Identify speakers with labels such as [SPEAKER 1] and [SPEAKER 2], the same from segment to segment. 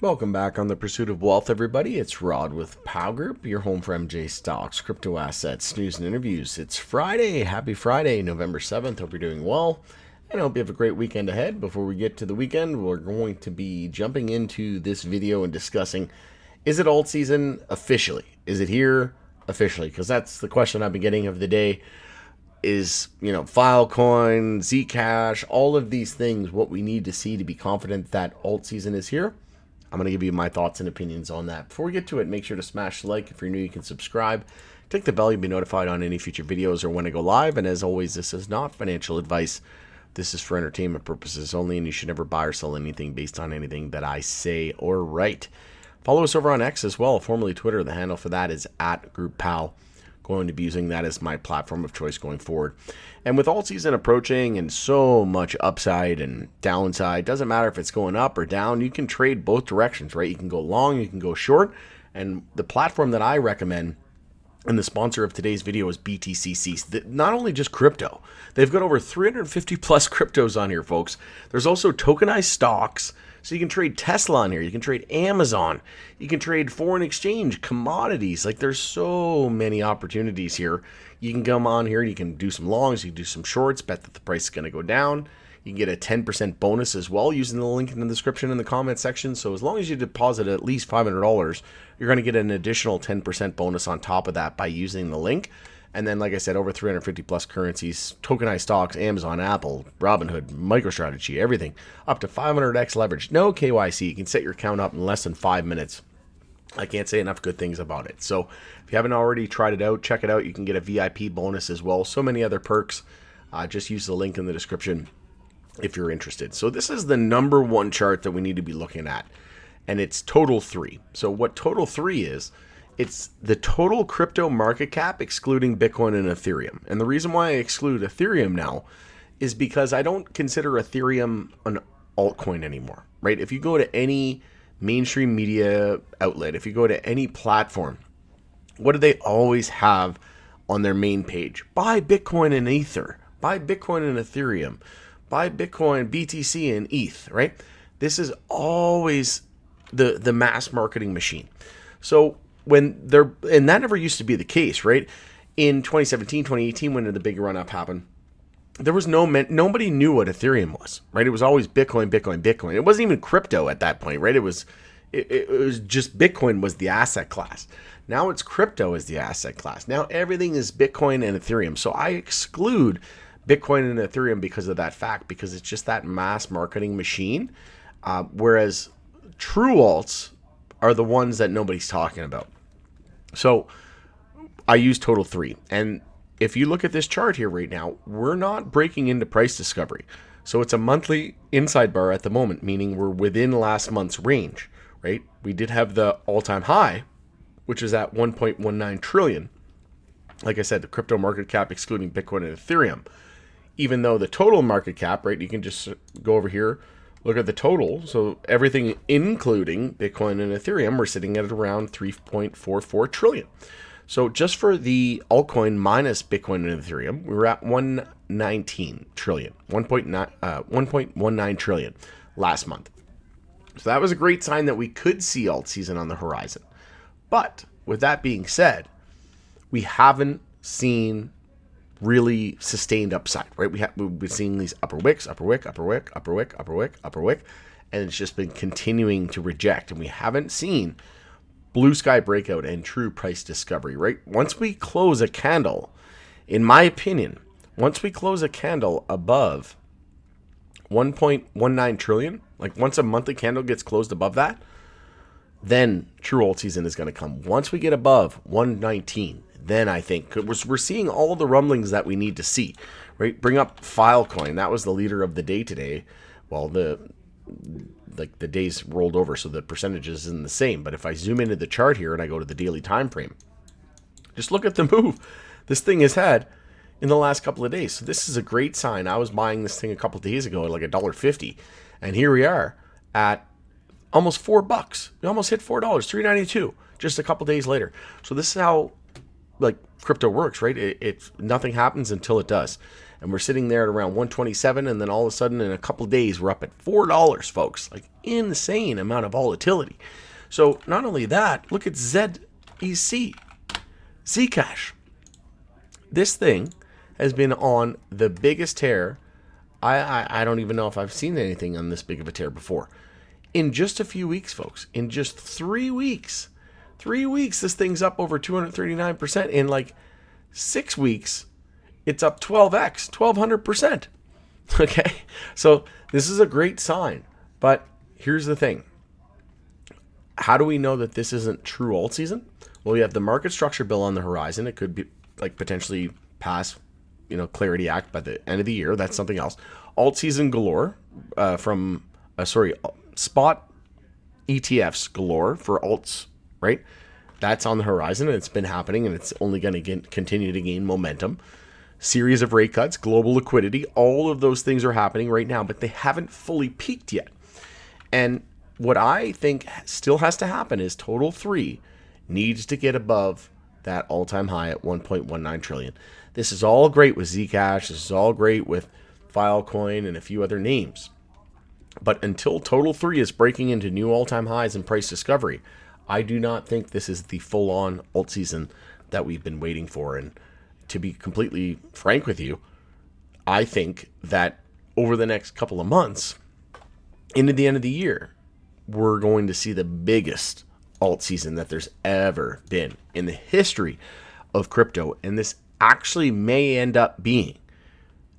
[SPEAKER 1] Welcome back on the Pursuit of Wealth, everybody. It's Rod with Pow Group, your home for MJ Stocks, crypto assets, news, and interviews. It's Friday. Happy Friday, November 7th. Hope you're doing well, and I hope you have a great weekend ahead. Before we get to the weekend, we're going to be jumping into this video and discussing, is it alt season officially? Is it here officially? Because that's the question I've been getting of the day. Is, Filecoin, Zcash, all of these things, what we need to see to be confident that alt season is here? I'm going to give you my thoughts and opinions on that. Before we get to it, make sure to smash the like. If you're new, you can subscribe. Click the bell, you'll be notified on any future videos or when I go live. And as always, this is not financial advice. This is for entertainment purposes only, and you should never buy or sell anything based on anything that I say or write. Follow us over on X as well, formerly Twitter. The handle for that is @GroupPow. Going to be using that as my platform of choice going forward. And with alt season approaching and so much upside and downside, doesn't matter if it's going up or down, you can trade both directions, right? You can go long, you can go short. And the platform that I recommend, and the sponsor of today's video, is BTCC. Not only just crypto, they've got over 350 plus cryptos on here, folks. There's also tokenized stocks. So you can trade Tesla on here. You can trade Amazon. You can trade foreign exchange, commodities. Like, there's so many opportunities here. You can come on here and you can do some longs. You can do some shorts, bet that the price is going to go down. You can get a 10% bonus as well using the link in the description in the comment section. So as long as you deposit at least $500, you're going to get an additional 10% bonus on top of that by using the link. And then, like I said, over 350 plus currencies, tokenized stocks, Amazon, Apple, Robinhood, MicroStrategy, everything, up to 500x leverage. No KYC. You can set your account up in less than 5 minutes. I can't say enough good things about it. So if you haven't already tried it out, check it out. You can get a VIP bonus as well. So many other perks. Just use the link in the description if you're interested. So this is the number one chart that we need to be looking at, and it's total 3. So what total 3 is, it's the total crypto market cap excluding Bitcoin and Ethereum. And the reason why I exclude Ethereum now is because I don't consider Ethereum an altcoin anymore, right? If you go to any mainstream media outlet, if you go to any platform, what do they always have on their main page? Buy Bitcoin and Ether, buy Bitcoin and Ethereum, buy Bitcoin, BTC, and ETH, right? This is always the mass marketing machine. So and that never used to be the case, right? In 2017, 2018, when the big run up happened, there was nobody knew what Ethereum was, right? It was always Bitcoin, Bitcoin, Bitcoin. It wasn't even crypto at that point, right? It was just Bitcoin was the asset class. Now it's crypto as the asset class. Now everything is Bitcoin and Ethereum. So I exclude Bitcoin and Ethereum because of that fact, because it's just that mass marketing machine. Whereas true alts are the ones that nobody's talking about. So I use total 3. And if you look at this chart here right now, we're not breaking into price discovery. So it's a monthly inside bar at the moment, meaning we're within last month's range, right? We did have the all-time high, which is at 1.19 trillion. Like I said, the crypto market cap excluding Bitcoin and Ethereum. Even though the total market cap, right, you can just go over here, look at the total. So everything including Bitcoin and Ethereum, we're sitting at around 3.44 trillion. So just for the altcoin minus Bitcoin and Ethereum, we were at 119 trillion, 1.19 trillion last month. So that was a great sign that we could see alt season on the horizon. But with that being said, we haven't seen really sustained upside, right? We've been seeing these upper wicks, upper wick, upper wick, upper wick, upper wick, upper wick, and it's just been continuing to reject. And we haven't seen blue sky breakout and true price discovery, right? Once we close a candle, in my opinion, once we close a candle above 1.19 trillion, like once a monthly candle gets closed above that, then true alt season is going to come. Once we get above 119, then I think we're seeing all the rumblings that we need to see, right? Bring up Filecoin. That was the leader of the day today. Well, the days rolled over, so the percentages isn't the same. But if I zoom into the chart here and I go to the daily time frame, just look at the move this thing has had in the last couple of days. So this is a great sign. I was buying this thing a couple of days ago at like $1.50, and here we are at almost $4. We almost hit $4, $3.92 just a couple days later. So this is how like crypto works, right? It nothing happens until it does. and we're sitting there at around 127, and then all of a sudden in a couple of days we're up at $4, folks. Like, insane amount of volatility. So not only that, look at ZEC, Zcash. This thing has been on the biggest tear. I don't even know if I've seen anything on this big of a tear before. In just a few weeks, folks, in just 3 weeks, this thing's up over 239%. In like 6 weeks, it's up 12x, 1200%. Okay, so this is a great sign. But here's the thing. How do we know that this isn't true alt season? Well, we have the market structure bill on the horizon. It could be like potentially pass, Clarity Act by the end of the year. That's something else. Alt season galore spot ETFs galore for alts, right? That's on the horizon, and it's been happening, and it's only going to continue to gain momentum. Series of rate cuts, global liquidity, all of those things are happening right now, but they haven't fully peaked yet. And what I think still has to happen is Total 3 needs to get above that all-time high at 1.19 trillion. This is all great with Zcash. This is all great with Filecoin and a few other names. But until Total 3 is breaking into new all-time highs in price discovery, I do not think this is the full-on alt season that we've been waiting for. And to be completely frank with you, I think that over the next couple of months, into the end of the year, we're going to see the biggest alt season that there's ever been in the history of crypto. And this actually may end up being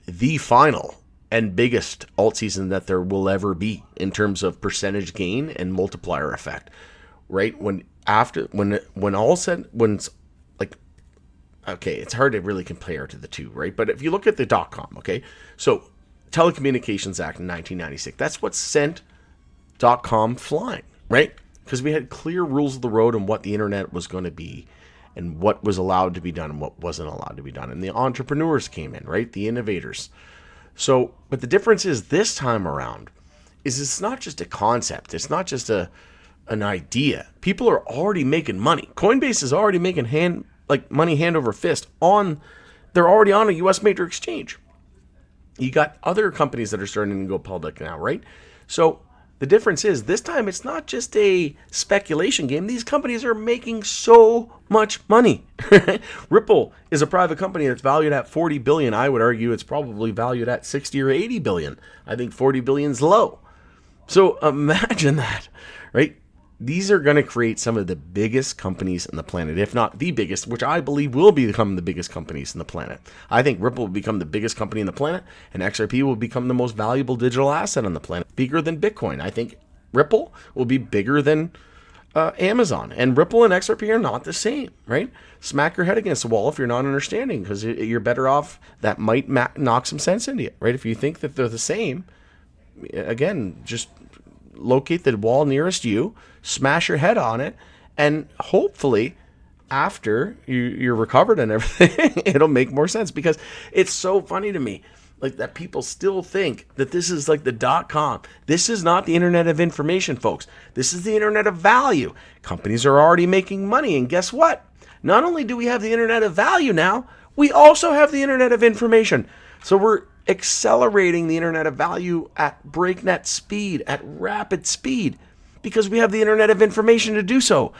[SPEAKER 1] the final and biggest alt season that there will ever be in terms of percentage gain and multiplier effect, right? When all said, okay, it's hard to really compare to the two, right? But if you look at the .com, okay, so Telecommunications Act in 1996, that's what sent .com flying, right? Because we had clear rules of the road on what the internet was going to be and what was allowed to be done and what wasn't allowed to be done. And the entrepreneurs came in, right? The innovators. So, but the difference is this time around is it's not just a concept. It's not just an idea. People are already making money. Coinbase is already making money hand over fist they're already on a US major exchange. You got other companies that are starting to go public now, right? So the difference is this time it's not just a speculation game. These companies are making so much money. Ripple is a private company that's valued at 40 billion. I would argue it's probably valued at 60 or 80 billion. I think 40 billion is low. So imagine that, right? These are going to create some of the biggest companies on the planet, if not the biggest, which I believe will become the biggest companies on the planet. I think Ripple will become the biggest company on the planet, and XRP will become the most valuable digital asset on the planet, bigger than Bitcoin. I think Ripple will be bigger than Amazon, and Ripple and XRP are not the same, right? Smack your head against the wall if you're not understanding, because you're better off. That might knock some sense into you, right? If you think that they're the same, again, just locate the wall nearest you, smash your head on it, and hopefully after you're recovered and everything, it'll make more sense. Because it's so funny to me, like, that people still think that this is like the .com. This is not the internet of information, folks. This is the internet of value. Companies are already making money, and guess what? Not only do we have the internet of value now, we also have the internet of information. So we're accelerating the internet of value at breakneck speed, at rapid speed, because we have the internet of information to do so.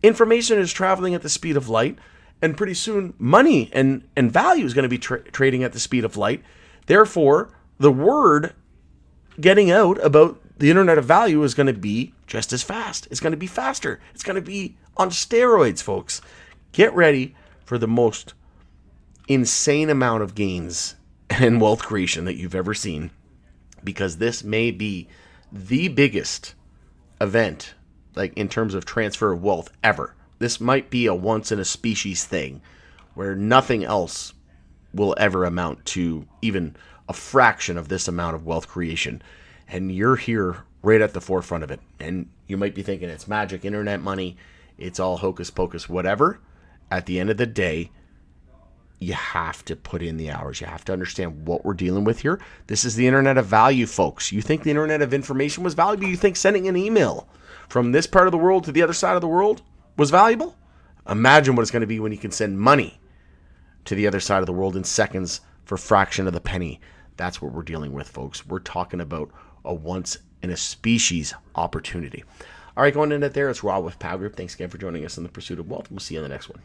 [SPEAKER 1] Information is traveling at the speed of light, and pretty soon money and value is going to be trading at the speed of light. Therefore, the word getting out about the internet of value is going to be just as fast. It's going to be faster. It's going to be on steroids, folks. Get ready for the most insane amount of gains and wealth creation that you've ever seen, because this may be the biggest event, like, in terms of transfer of wealth ever. This might be a once in a species thing where nothing else will ever amount to even a fraction of this amount of wealth creation. And you're here right at the forefront of it. And you might be thinking it's magic, internet money, it's all hocus pocus, whatever. At the end of the day, you have to put in the hours. You have to understand what we're dealing with here. This is the internet of value, folks. You think the internet of information was valuable? You think sending an email from this part of the world to the other side of the world was valuable? Imagine what it's going to be when you can send money to the other side of the world in seconds for a fraction of the penny. That's what we're dealing with, folks. We're talking about a once-in-a-species opportunity. All right, going in it there, it's Rob with Power Group. Thanks again for joining us in the Pursuit of Wealth. We'll see you in the next one.